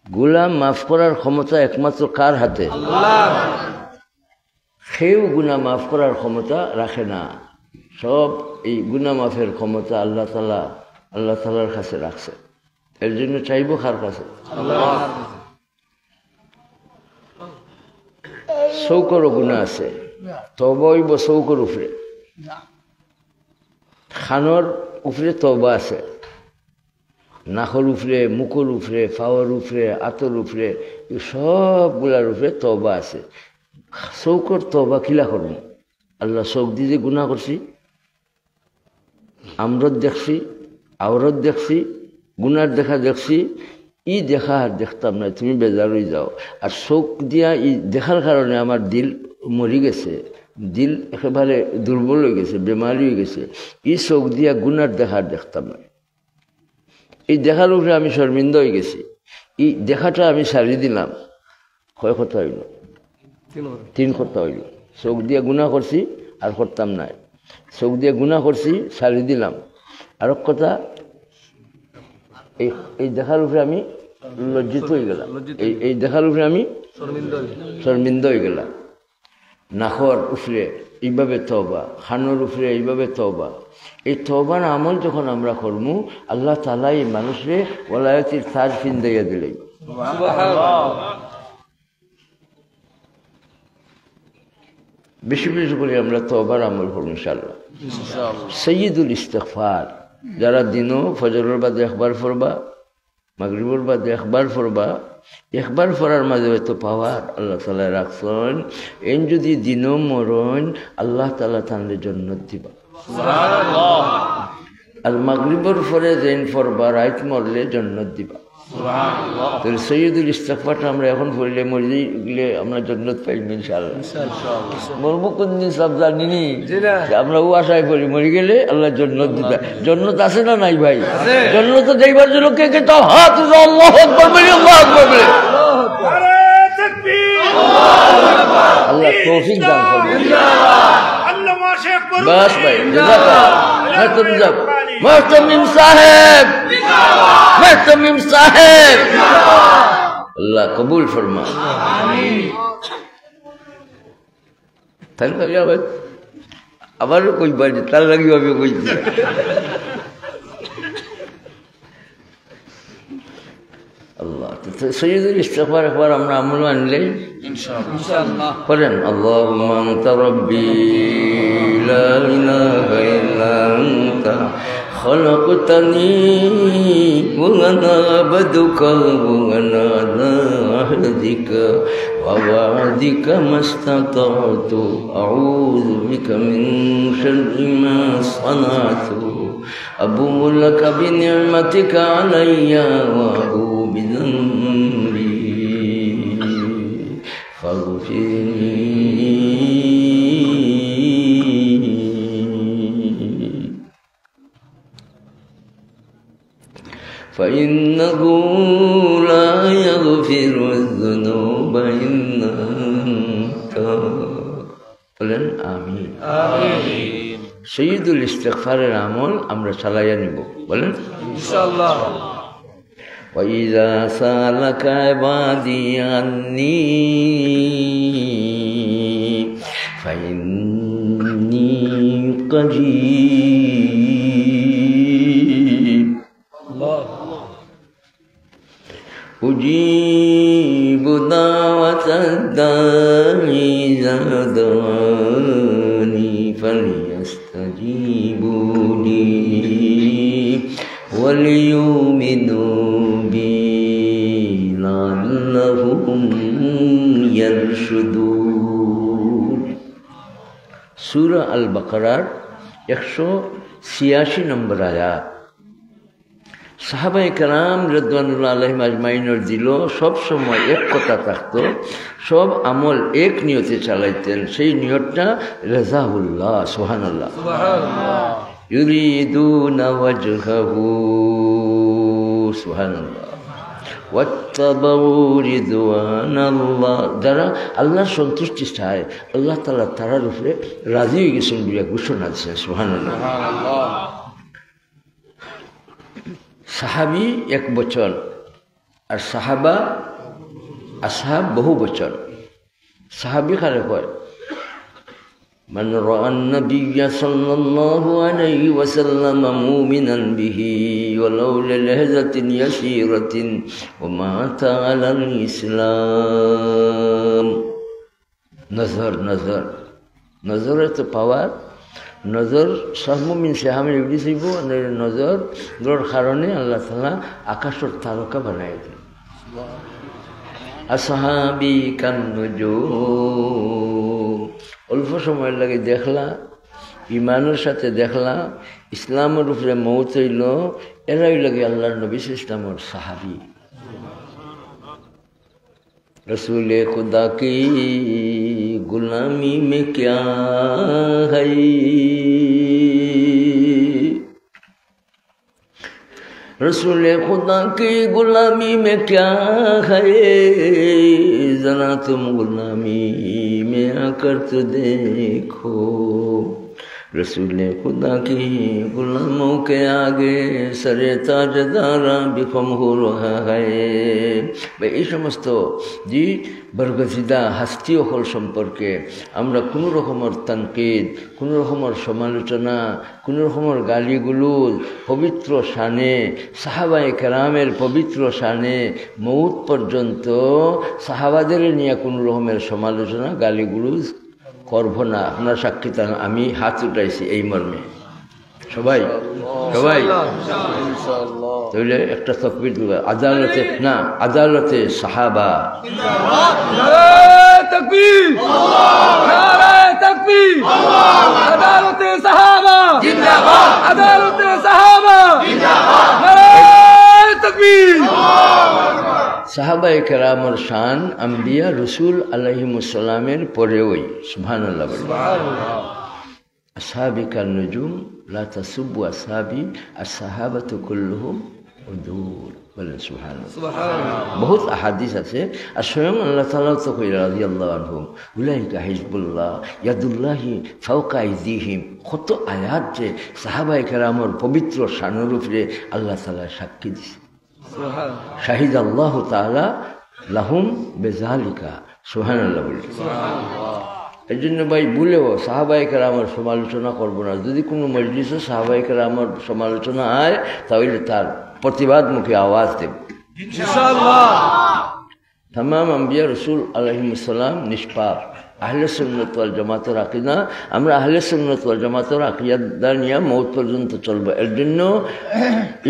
গুনাহ মাফ করার ক্ষমতা একমাত্র কার হাতে আল্লাহ সেও গুনাহ মাফ করার ক্ষমতা রাখে না সব এই গুনাহ মাফের ক্ষমতা আল্লাহ তাআলার কাছে রাখছে এর জন্য চাইবো কার কাছে আল্লাহ সৌকর গুনাহ আছে তওবা হইব সৌকর উপরে খানোর উপরে তওবা আছে নাকর উপরে, মুখর উপরে, ফাওয়ার উপরে, আতর উপরে, সবগুলার উপরে তওবা আছে। চৌকর তওবা কিলা করবো? আল্লাহ চৌক দিয়ে যে গুনাহ করছি, আমরত দেখছি, আওরত দেখছি, গুনার দেখা দেখছি, ই দেখা আর দেখতাম না, তুমি বেজার হয়ে যাও। আর চোখ দিয়া ই দেখার কারণে আমার দিল মরি গেছে, দিল একেবারে দুর্বল হয়ে গেছে, বেমারি হয়ে গেছে। ই চোখ দিয়া গুনার দেখার দেখতাম না। এই দেখার উপরে আমি শর্মিন্দা হয়ে গেছি। এই দেখাটা আমি সারি দিলাম। কয় কথা হইল? 3 কথা হইল। চোখ দিয়া গুনাহ করছি আর করতাম না, চোখ দিয়ে গুনাহ করছি সারি দিলাম। আর কথা এই দেখার উপরে আমি লজ্জিত হয়ে গেলাম, এই দেখার উপরে আমি শর্মিন্দা হয়ে গেলাম। নাখর উপরে এইভাবে তওবা, খানোর উপরে এইভাবে তওবা। এই তওবার আমল যখন আমরা করবো, আল্লাহ তাআলা এই মানুষরে ওলায়তির তাজ ফিন্দাইয়া দিলেন। বেশি বেশি করে আমরা তওবার আমল করব ইনশাআল্লাহ। সাইয়্যিদুল ইস্তিগফার, যারা দিনও ফজরের বাদে একবার পড়বা, মাগরিবের বাদে একবার পড়বা, একবার পড়ার মাঝে হয়তো পাওয়ার আল্লাহ তাআলা রাখছেন। এন যদি দিনও মরণ, আল্লাহ তাআলা তানরে জান্নাত দিবা। সুবহানাল্লাহ। আর মাগরিবের পরে যেন পড়বা, রাত মরলে জান্নাত দিবা। সুবহানাল্লাহ। তো সাইয়্যিদুল ইস্তিগফারটা আমরা এখন পড়লে মরে গেলে আমরা জান্নাত পাইব ইনশাআল্লাহ। ইনশাআল্লাহ। মরবো কোনদিন সব জানি নি, আমরা ও আশায় করি মরে গেলে আল্লাহ জান্নাত দিবে। জান্নাত আছে না নাই ভাই? জান্নাত যাইবার জন্য কে কে তো হাত উঠা, আল্লাহু আকবার বলি, আল্লাহু আকবার বলি। আরে তাকবীর, আল্লাহু আকবার। আল্লাহ তৌফিক দান করুন ইনশাআল্লাহ। আল্লাহ মাশাইখ করুন। বাস ভাই জাযাকাল্লাহ। তুমি যাব মুহতামিম সাহেব, মুহতামিম সাহেব, আল্লাহ কবুল ফরমা। আমিন। তাই না? আবারও কইবার তার লাগি হবে কইছি। আল্লাহ সাইয়্যিদুল ইস্তিগফার একবার আমরা আমল আনলে ইনশাআল্লাহ করেন। আল্লাহুম্মা আনতা রাব্বি লা ইলাহা ইল্লা আনতা خلقتني وأنا عبدك وأنا على عهدك ووعدك ما استطعت أعوذ بك من شر ما صنعت أبوء لك بنعمتك علي وأبوء بذنبي فاغفر لي. فإنه لا يغفر الذنوب إلا أنت. বলেন আমিন। আমিন। সাইয়্যিদুল ইস্তিগফারের আমল আমরা চালাইয়া নিব, বলেন ইনশাআল্লাহ। وإذا سألك عبادي عني فإني قريب أجيب دعوة الداعي إذا دعاني فليستجيبوا لي وليؤمنوا بي لعلهم يرشدون. সূরা আল বাকারার 186 নম্বর আয়াত। সাহাবায়ে কেরাম রাদিয়াল্লাহু আলাইহিম আজমাইনের দিল সব সময় এক কথা থাকতো, সব আমল এক নিয়তে চালাইতেন। সেই নিয়তটা রাজাউল্লাহ। সুবহানাল্লাহ। সুবহানাল্লাহ। ইউরিদুনা ওয়াজহাহু। সুবহানাল্লাহ। ওয়াত্তাবাউ রিদওয়ানাল্লাহ। যারা আল্লাহর সন্তুষ্টি চায়, আল্লাহ তাআলা তার উপরে রাজি হয়ে গেছেন বলে ঘোষণা দিয়েছেন। সুবহানাল্লাহ। সুবহানাল্লাহ। সাহাবি এক বচন আর সাহাবা আসহাব বহু বচন। সাহাবি কারে কয়? মান রাআন নাবিয়্যা সাল্লাল্লাহু আলাইহি ওয়াসাল্লাম মুমিনান বিহি ওয়ালাউ লিলাহজাতিন ইয়াসীরাতিন ওয়া মাতা আলাল ইসলাম। নজর নজর নজরে তো পাওয়ার নজর সব মুমিন সেহামে এগুলি চাইব নজরের কারণে আল্লাহ তাআলা আকাশের তারকা বানাই দিল। আসহাবি কান্নুজুম, অল্প সময়ের লাগে দেখলা, ইমানের সাথে দেখলা, ইসলামের উপরে মৌত হইল, এরাই লাগে আল্লাহর নবী ইসলামের সাহাবি। रसूल खुदा की गुलामी में क्या है, रसूल खुदा की गुलामी में क्या है, जरा तुम गुलामी में आकर तो देखो, रसूल खुदा की गुलामों के आगे सरे ताजदारा भी कम हो रहा है। এই সমস্ত জি বরগজিদা হাস্তি হল সম্পর্কে আমরা কোনো রকমের তানকিদ, কোনো রকমের সমালোচনা, কোনো রকমের গালিগুলোজ পবিত্র শানে সাহাবায়ে কেরামের পবিত্র শানে মৌত পর্যন্ত সাহাবাদের নিয়ে কোনো রকমের সমালোচনা গালিগুলোজ করব না। আপনার সাক্ষী থান, আমি হাত উঠাইছি এই মর্মে। সবাই সবাই তাহলে একটা তাকবীর দিবা। আদালতে না, আদালতে সাহাবা, তাকবীর, নারে তাকবীর, আদালতে সাহাবা জিন্দাবাদ, আদালতে সাহাবা জিন্দাবাদ, নারে তাকবীর। সাহাবায়ে কেরামের শান আম্বিয়া রসুল আলাইহিমুসসালামের পরেওই। সুবহানাল্লাহ। আসহাবি কান্নুজুম লা তাসুব্বু আসহাবি, আসহাবাতু কুল্লুহুম উদুর। বলেন সুবহানাল্লাহ। বহুত আহাদিস আছে। আর স্বয়ং আল্লাহ তাআলা তো কইরা রাদিয়াল্লাহু আনহুম উলাইকা হিজবুল্লাহ ইয়াদুল্লাহি ফাওকা আইদিহিম। কত আয়াত যে সাহাবায়ে কেরামের পবিত্র শানের উপরে আল্লাহ তাআলা সাক্ষী দিছে। শাহিদ আল্লাহ তাআলা লাহুম বেজালিকা। সুবহানাল্লাহ বলি। এই জন্য ভাই ভুলেও সাহাবায়ে কেরামের সমালোচনা করব না। যদি কোনো মজলিসে সাহাবায়ে কেরামের সমালোচনা হয় তাহলে তার প্রতিবাদমুখী আওয়াজ দেব ইনশাআল্লাহ। তামাম আম্বিয়া রসুল আলাইহিমুসসালাম নিষ্পাপ। আহলে সুন্নাত ওয়াল জামাতের আকীদা, আমরা আহলে সুন্নাত ওয়াল জামাতের আকীদা নিয়ে মৌত পর্যন্ত চলব। এর জন্য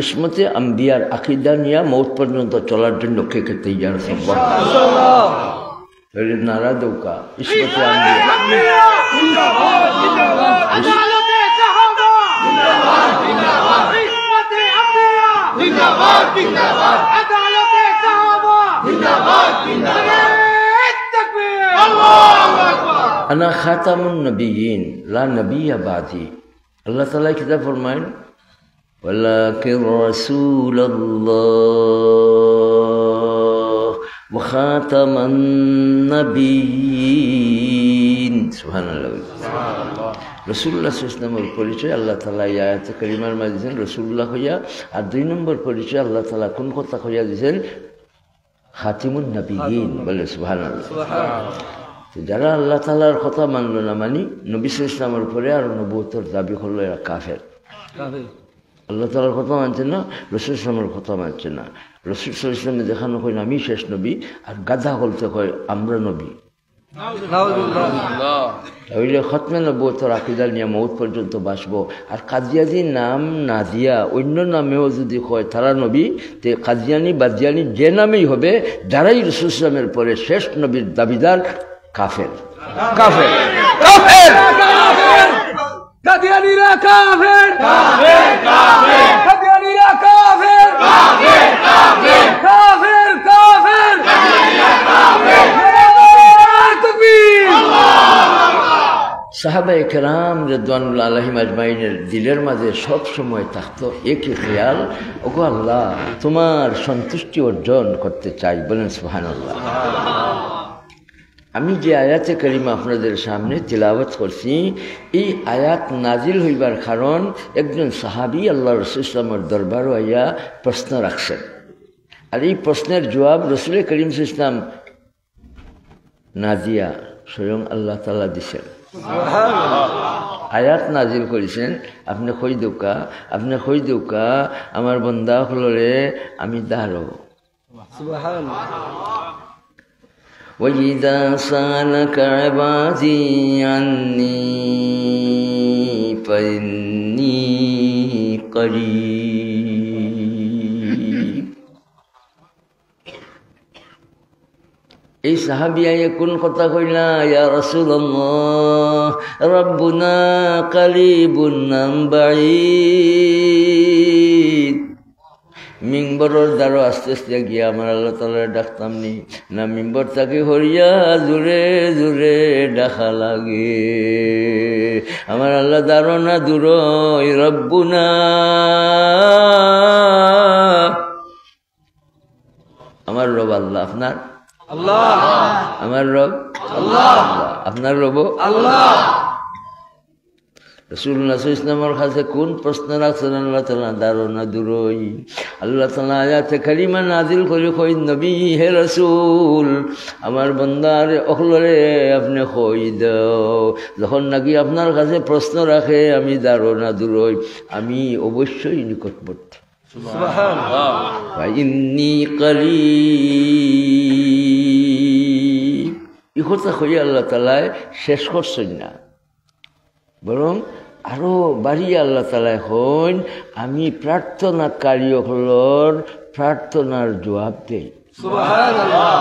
ইসমতে আম্বিয়ার আকীদা নিয়ে মৌত পর্যন্ত চলার জন্য কে কে তৈয়ার? ইনশাআল্লাহ। তাহলে নারা দৌকা ইসমতে আম্বিয়া জিন্দাবাদ, জিন্দাবাদ, আদালতে সাহাবা জিন্দাবাদ, জিন্দাবাদ, ইসমতে আম্বিয়া জিন্দাবাদ, জিন্দাবাদ, আদালতে সাহাবা জিন্দাবাদ, জিন্দাবাদ। আনা খাতামুন নবিয়্যিন লা নবিয়্য বাদি। আল্লাহ তাআলা কিতাব ফরমায়েন ওয়ালাকিন রাসূলুল্লাহ ওয়া খাতামান নবিয়্যিন। সুবহানাল্লাহ। রাসূলুল্লাহ সাল্লাল্লাহু আলাইহি ওয়াসাল্লামের পরিচয় আল্লাহ তাআলা এই আয়াতে কারিমার মাঝে দিয়েছেন রাসূলুল্লাহ হইয়া। আর 2 নম্বর পরিচয় আল্লাহ তাআলা কোন কথা হইয়া দিয়েছেন? খাতিমুন নবিয়্যিন। বলে সুবহানাল্লাহ। যারা আল্লাহ তাআলার কথা মানল না, মানি নবী সাল্লাল্লাহু আলাইহি ওয়াসাল্লামের উপরে আর নবুয়তের দাবি করলো, এরা কাফের। আল্লাহ তাআলার কথা মানছে না, রাসূল সাল্লাল্লাহু কথা মানছে না। রাসূল সাল্লাল্লাহু আলাইহি ওয়াসাল্লাম দেখানো হয় আমি শেষ নবী, আর গাধা বলতে হয় আমরা নবী। তাহলে খতমে নবুয়তের আকীদা নিয়ে মৌত পর্যন্ত বাঁচবো। আর কাদিয়ানি নাম না দিয়া অন্য নামেও যদি হয় তারা নবী, তে কাদিয়ানি বাদিয়ানি যে নামেই হবে, যারাই রাসূল সাল্লাল্লাহু আলাইহি ওয়াসাল্লামের পরে শেষ নবীর দাবিদার কাফের, কাফের, কাফের, কাদিয়ানিরা কাফের, কাফের, কাফের, কাদিয়ানিরা কাফের, কাফের, কাফের, কাফের, কাফের, কাদিয়ানিরা কাফের। তাকবীর। সাহাবায়ে কেরাম রিদওয়ানুল্লাহ আলাইহিম আজমাইনের দিলের মাঝে সব সময় থাকতো একই খেয়াল, ওগো আল্লাহ তোমার সন্তুষ্টি অর্জন করতে চাই। বলেন সুবহানাল্লাহ। আমি যে আয়াতে কারিমা আপনাদের সামনে তিলাওয়াত করছি, এই আয়াত নাজিল হইবার কারণ একজন সাহাবী আল্লাহ রাসূল সাল্লাল্লাহু আলাইহি দরবারে আইয়া প্রশ্ন রাখছেন। আর এই প্রশ্নের জবাব রাসূল করিম সাল্লাল্লাহু আলাইহি ওয়াসাল্লাম না দিয়া স্বয়ং আল্লাহ তাআলা দিছেন। আয়াত নাজিল করেছেন, আপনি কই দৌকা, আপনি কই দৌকা আমার বন্দা হলরে আমি দাঁড়ো। সুবহানাল্লাহ। وَإِذَا سَأَلَكَ عِبَادِي عَنِّي فإني قريب এই সাহাবিয়ায় কোন কথা কইলা ইয়া রাসূলুল্লাহ রাব্বুনা কারিবুন নাম বাঈদ মিম্বরের দ্বারা আস্তে আস্তে গিয়া আমার আল্লাহ তাআলা ডাকতাম নি না মিম্বর তাকে হরিয়া জোরে জোরে ডাকা লাগে আমার আল্লাহ দারো না দূর রব্বুনা আমার রব আল্লাহ আপনার আল্লাহ আমার রব আল্লাহ আপনার রব আল্লাহ রাসূলুল্লাহ সাল্লাল্লাহু আলাইহি ওয়াসাল্লামের কাছে কোন প্রশ্ন রাখছেন আল্লাহ তাআলা দারুনা দুরই আল্লাহ তাআলা আয়াতে কারিমা নাযিল করে কই নবী হে রাসূল আমার বান্দার অখলরে আপনি কই দাও যখন নাকি আপনার কাছে প্রশ্ন রাখে আমি দারুনা দুরই আমি অবশ্যই নিকটবর্তী সুবহানাল্লাহ ওয়া ইন্নী করিব এই কথা কই আল্লাহ তাআলা শেষ করছেন না বরং আরো বাড়িয়ে আল্লাহ তাআলা হন আমি প্রার্থনাকারী হলর প্রার্থনার জবাব দেই সুবহানাল্লাহ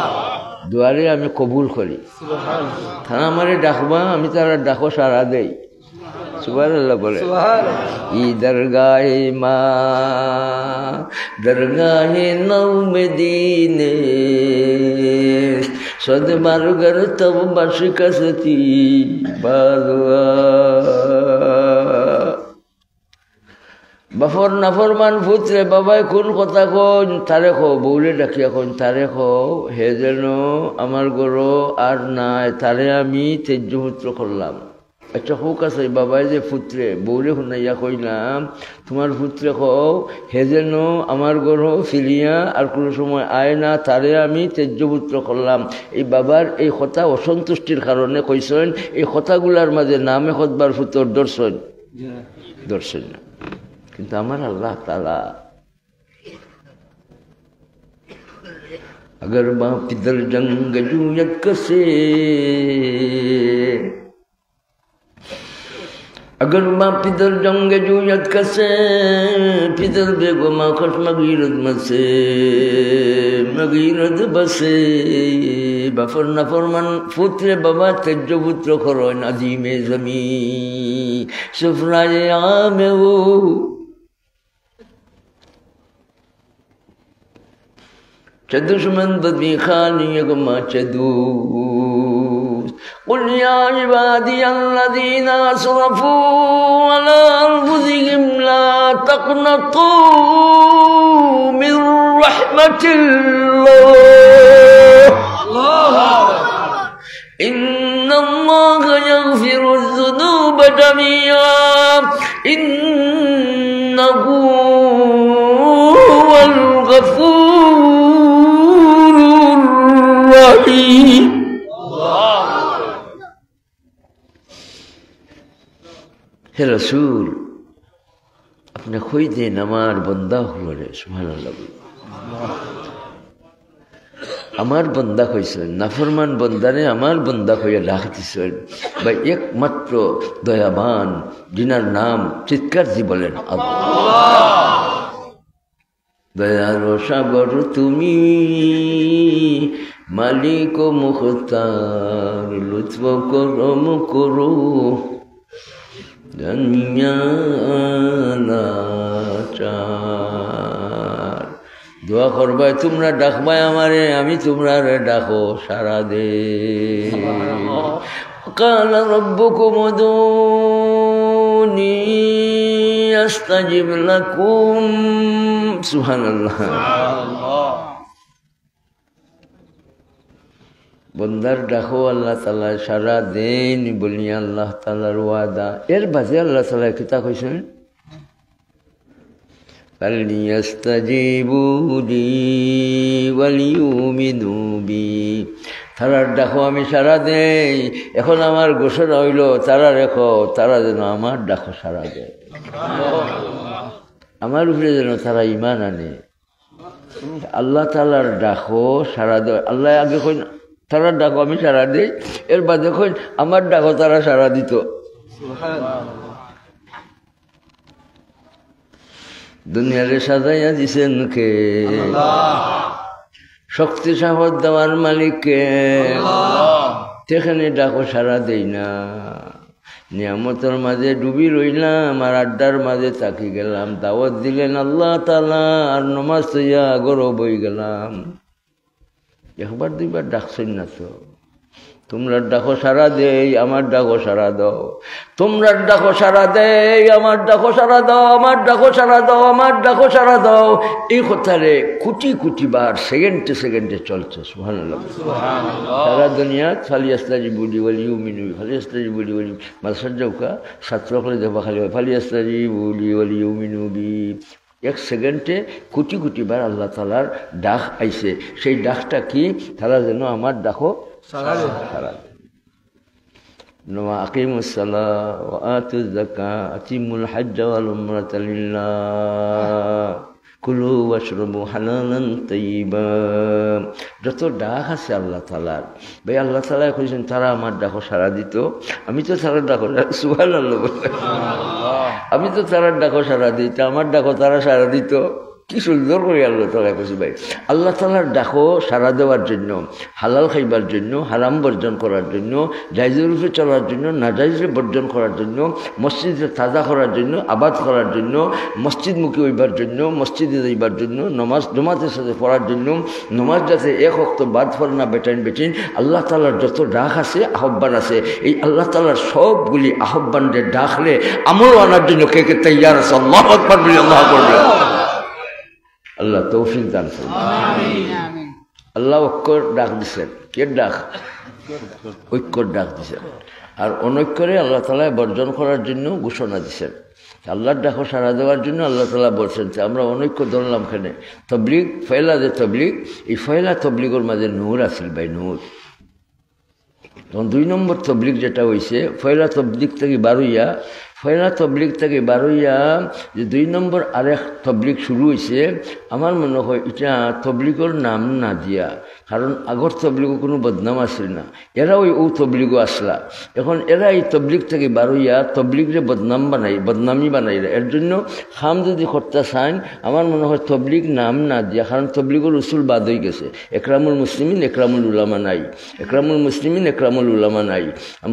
দুয়ারে আমি কবুল করি সুবহানাল্লাহ থানা আমারে ডাকবা আমি তারা ডাকো সারা দেই সুবহানাল্লাহ বলে সুবহানাল্লাহ ই দরগাহে মা দরগাহে নৌ মদিনে সদবার গর তব বশ কসতি বাদুয়া বাফর নাফরমান পুত্রে বাবাই কোন কথা কন তারে খো বউরে ডাকিয়া কন তারে খো হে যেন আমার গরো আর নাই তারে আমি তেজ্যপুত্র করলাম আচ্ছা হোক আছে বাবাই যে পুত্রে বউরে শুনাইয়া কইলাম তোমার পুত্রে কও হে যেন আমার গরো ফিরিয়া আর কোনো সময় আয় না তারে আমি তেজ্যপুত্র করলাম এই বাবার এই কথা অসন্তুষ্টির কারণে কইছেন এই কথাগুলার মাঝে নামে খতবার পুত্র দর্শন দর্শন না কিন্তু আমার আল্লাহ তাআলা अगर माँ पिदर जंग जूयत कसे अगर माँ पिदर जंग जूयत कसे पिदर बेगो माँ खट मगीरत मसे मगीरत बसे बाफर नफरमान पुत्रे बाबा तेज्य पुत्र करो नदीमे जमी सुफराए आमे वो चदुष्मन बदमी खानी गुमा चदूस قل يا عبادي الذين أسرفوا على أنفسهم لا تقنطوا من رحمة الله إن الله يغفر الذنوب جميعا إنه هو الغفور الرحيم হে রাসূল আপনি কই দেন আমার বান্দা হলো রে সুবহানাল্লাহ আমার বান্দা কইছেন নাফরমান বান্দারে আমার বান্দা কইয়া রাখতেছেন বা একমাত্র দয়াবান যিনার নাম চিৎকার দি বলেন আল্লাহ দয়ার সাগর তুমি মালিক ও মুখতার লুৎফ করম করো দোয়া করবাই তোমরা ডাকবাই আমারে আমি তোমরা ডাকো সারা দে قال ربكم ادعوني استجب لكم سبحان الله বন্দার ডাকো আল্লাহ তাআলা সারা দেন বলি আল্লাহ তাআলার ওয়াদা এর বাজে আল্লাহ তাআলা কিতা কইছেন ফালইয়াস্তাজিবু লি ওয়ালিউমিনু বি তারার ডাকো আমি সারা দেই এখন আমার ঘোষণা হইল তারা রেখো তারা যেন আমার ডাকো সারা দেয় আমার উপরে যেন তারা ঈমান আনে আল্লাহ তাআলার ডাকো সারা দেয় আল্লাহ আগে কই তারা ডাকো আমি সারা দিই এর বাদে কই আমার ডাকো তারা সারা দিত দুনিয়ারে সাজাইয়া দিছেন কে? শক্তি সাহস দেওয়ার মালিককে। সেখানে ডাকো সারা দেই না, নিয়ামতের মাঝে ডুবি রইলাম আর আড্ডার মাঝে তাকি গেলাম। দাওয়াত দিলেন আল্লাহ তাআলা আর নমাজ তৈয়া গরব হয়ে গেলাম। একবার দুইবার ডাকছেন না তো? তোমরা ডাকো সারা দেই, আমার ডাকো সারা দাও। তোমরা ডাকো সারা দেই, আমার ডাকো সারা দাও, আমার ডাকো সারা দাও, আমার ডাকো সারা দাও। এই কথারে কোটি কোটি বার সেকেন্ডে সেকেন্ডে চলছে। সুবহানাল্লাহ। সারা দুনিয়া ফালিয়াস্তাজিবুলি ওয়াল ইউমিনু, ফালিয়াস্তাজিবুলি ওয়াল মালসার জৌকা ছাত্র করে দেবা খালি ফালিয়াস্তাজিবুলি ওয়াল ইউমিনু বি। এক সেকেন্ডে কোটি কোটি বার আল্লাহ তাআলার ডাক আইছে। সেই ডাকটা কি? তারা যেন আমার ডাকো সারা দেয়। আকিমুস সালাহ ওয়া আতুজ যাকাত আতিমুল হজ্জ ওয়াল উমরাতা লিল্লাহ কুলু ওয়াশরাবু হালালান তাইয়্যিবা। যত ডাক আছে আল্লাহ তাআলার, ভাই আল্লাহ তাআলা কইছেন তারা আমার ডাকো সারা দিত। আমি তো তারা ডাকো, সুবহানাল্লাহ, আমি তো তারা ডাকো সারা দিত, আমার ডাকো তারা সারা দিত। কি সুন্দর করে আল্লাহ তাআলা কইছে ভাই। আল্লাহ তাআলার ডাকো সারা দেওয়ার জন্য, হালাল খাইবার জন্য, হারাম বর্জন করার জন্য, জায়েজের রূপে চলার জন্য, নাজায়েজে বর্জন করার জন্য, মসজিদে তাজা করার জন্য, আবাদ করার জন্য, মসজিদমুখী হইবার জন্য, মসজিদে যাইবার জন্য, নমাজ জমাতের সাথে পড়ার জন্য, নমাজ যাতে এক ওয়াক্ত বাদ পড়ে না বেটাইন। আল্লাহ তাআলার যত ডাক আছে, আহ্বান আছে, এই আল্লাহ তাআলার সবগুলি আহ্বানদের ডাকলে আমল আনার জন্য কে কে তৈয়ার আছে? আল্লাহু আকবার বলি, আল্লাহু আকবার। আল্লাহ তৌফিক দান করুন। আল্লাহ ঐক্যর ডাক দিচ্ছেন। কে ডাক? ঐক্যর ডাক দিচ্ছেন। আর অনৈক্যরে আল্লাহ তাআলা বর্জন করার জন্য ঘোষণা দিচ্ছেন। আল্লাহর ডাকো সারা দেওয়ার জন্য আল্লাহ তাআলা বলছেন যে আমরা অনৈক্য ধরলাম খানে। তবলিগ ফয়লা যে তবলিগ, এই ফয়লা তবলিগের মাঝে নূর আসিল ভাই, নূর। তখন 2 নম্বর তবলিগ যেটা হয়েছে, ফয়লা তবলিগ থেকে বারুইয়া, ফয়লা তবলিগ থেকে বারুইয়া যে 2 নম্বর আরেক তবলিগ শুরু হয়েছে। আমার মনে হয় এটা তবলিগের নাম না দিয়া, কারণ আগর তবলিগও কোনো বদনাম আসল না, এরা ও তবলিগও আসলা। এখন এরা এই তবলিগ থেকে বারুইয়া তবলিগরে বদনামি বানাইরা। এর জন্য খাম যদি করতে চান, আমার মনে হয় তবলিগ নাম না দিয়া, কারণ তবলিগের উসুল বাদ হয়ে গেছে। একরামুল মুসলিমিন একরামুল উলামা নাই, একরামুল মুসলিমিন একরামুল উলামা নাই।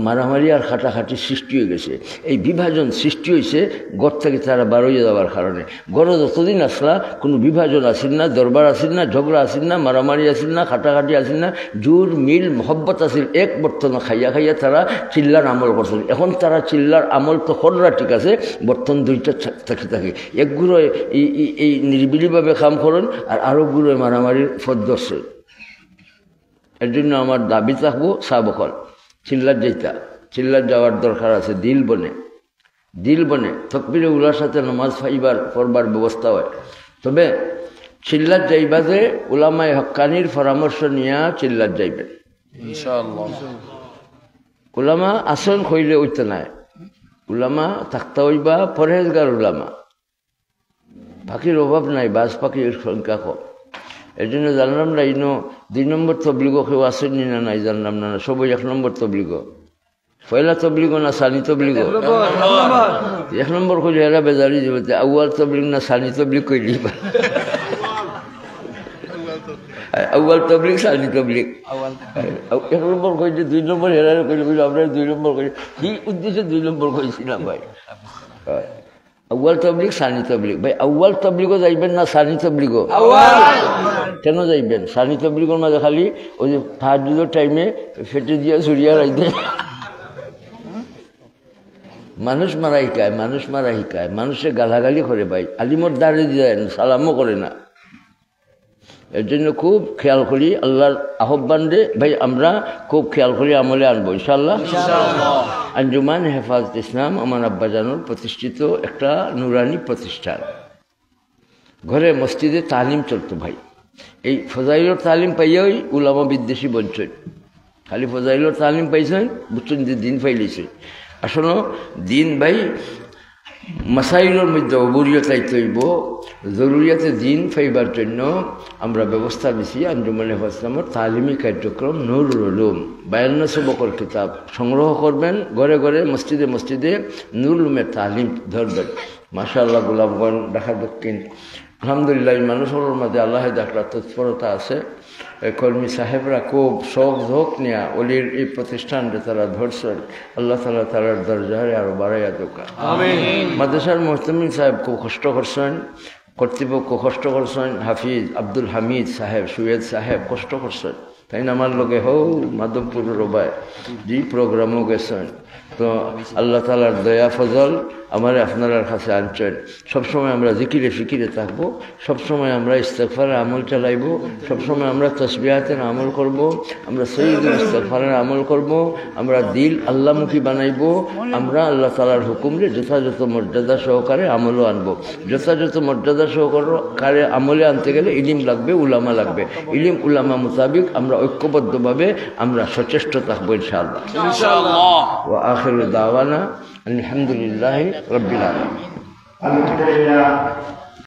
মারামারি আর খাটাখাটি সৃষ্টি হয়ে গেছে। এই বিভাজন সৃষ্টি হয়েছে গড় থেকে তারা বারোইয়া যাওয়ার কারণে। গড় যতদিন আসলা কোনো বিভাজন আসিল না, দরবার আসিল না, ঝগড়া আসিল না, মারামারি আসিল না, খাটাখাটি আসিল না, জোর মিল মহব্বত আসিল। এক বর্তন খাইয়া তারা চিল্লার আমল করছিল। এখন তারা চিল্লার আমল তো হররা ঠিক আছে, বর্তন 2টা থাকে। একগুলো এই নির্বিলিভাবে কাম করেন, আর আরো গুলো মারামারির পথ ধরছে। এর জন্য আমার দাবি থাকবো সাবকল চিল্লার চিল্লার যাওয়ার দরকার আছে। দিল বনে তকবিরে উলার সাথে নামাজ পড়বার ব্যবস্থা হয়। তবে চিল্লার যাইবা যে উলামায়ে হক্কানির পরামর্শ নিয়ে চিল্লার যাইবেন ইনশাআল্লাহ। উলামা আসন কইলে ওইতে নাই, উলামা থাকতে হইবা পরহেজগার উলামা, পাখির অভাব নাই, বাজ পাখির সংখ্যা কম। এই জন্য জানলাম না ইনো 2 নম্বর তবলিগ কেউ আসেন না নাই, জানলাম না সবাই 1 নম্বর তবলিগ। পয়লা তবলিগ না সানি তবলিগ? 1 নম্বর কইলে এরা বেজারি যাবে। আউয়াল তবলিগ না সানি তবলিগ কইলি? আউয়াল তবলিগ সানি তবলিগ। 1 নম্বর কইলে 2 নম্বর এরা কইলে আমরা 2 নম্বর কই কি উদ্দেশ্যে 2 নম্বর কইছিলাম ভাই? আউয়াল তবলিগ সানি তবলিগ। ভাই আউয়াল তবলিগও যাইবেন না সানি তবলিগও? কেন যাইবেন? সানি তবলিগের মাঝে খালি ওই যে তাহাজ্জুদের টাইমে ফেটে দিয়ে ছড়িয়া রাখবে, মানুষ মারা শিকায়, মানুষে গালাগালি করে। ভাই আলিমর দাঁড়ে দিয়ে সালামও করে না। এর জন্য খুব খেয়াল করি আল্লাহর আহ্বান রে ভাই, আমরা খুব খেয়াল করি আমলে আনবো ইনশাআল্লাহ। আঞ্জুমান হেফাজত ইসলাম আমার আব্বাজানুর প্রতিষ্ঠিত একটা নুরানি প্রতিষ্ঠান। ঘরে মসজিদে তালিম চলতো ভাই। এই ফজাইলর তালিম পাইয়াই উলামা বিদ্বেষী বঞ্চন। খালি ফজাইলর তালিম পাইছেন, বুঝছেন যে দিন পাইলেছে। আসলে দিন ভাই মাসাইলের মধ্যে অবরিয়তাই তৈব, জরুরিয়াতে দিন ফাইবার জন্য আমরা ব্যবস্থা দিছি আঞ্জুমানে ইসলামের তালিমি কার্যক্রম নুরুল উলুম 52 সবকর কিতাব সংগ্রহ করবেন, ঘরে ঘরে মসজিদে মসজিদে নুরুল উলুমের তালিম ধরবেন। মাশাআল্লাহ গোলাপগঞ্জ ঢাকা দক্ষিণ আলহামদুলিল্লাহ মানুষের মাঝে আল্লাহ দেখলা তৎপরতা আছে। কর্মী সাহেবরা খুব শখ ঝোঁক নিয়ে অলির এই প্রতিষ্ঠানটা তারা ধরছেন। আল্লাহ তালা তারার দরজারে আরো বাড়াইয়া দোকা। মাদ্রাসার মোহতামিম সাহেব খুব কষ্ট করছেন, কর্তৃপক্ষ কষ্ট করছেন, হাফিজ আব্দুল হামিদ সাহেব, সুয়েদ সাহেব কষ্ট করছেন। তাই না আমার লোকে হৌ মাধবপুর রবায় যে প্রোগ্রামও গেছেন। তো আল্লাহ তালার দয়া ফজল আমারে আপনার কাছে আনছেন। সবসময় আমরা জিকিরে ফিকিরে থাকবো, সবসময় আমরা ইস্তেগফারের আমল চালাইব, সবসময় আমরা তসবিহাতের আমল করব, আমরা সৈয়দুল ইস্তেগফারের আমল করব, আমরা দিল আল্লাহমুখী বানাইব, আমরা আল্লাহ তালার হুকুমরে যথাযথ মর্যাদা সহকারে আমলও আনবো। যথাযথ মর্যাদা সহকারে আমলে আনতে গেলে ইলিম লাগবে, উলামা লাগবে। ইলিম উলামা মোতাবিক আমরা ঐক্যবদ্ধভাবে আমরা সচেষ্ট থাকবো ইনশাআল্লাহ। ওয়া আখিরু দাওয়ানা আলহামদুলিল্লাহি রাব্বিল আলামিন।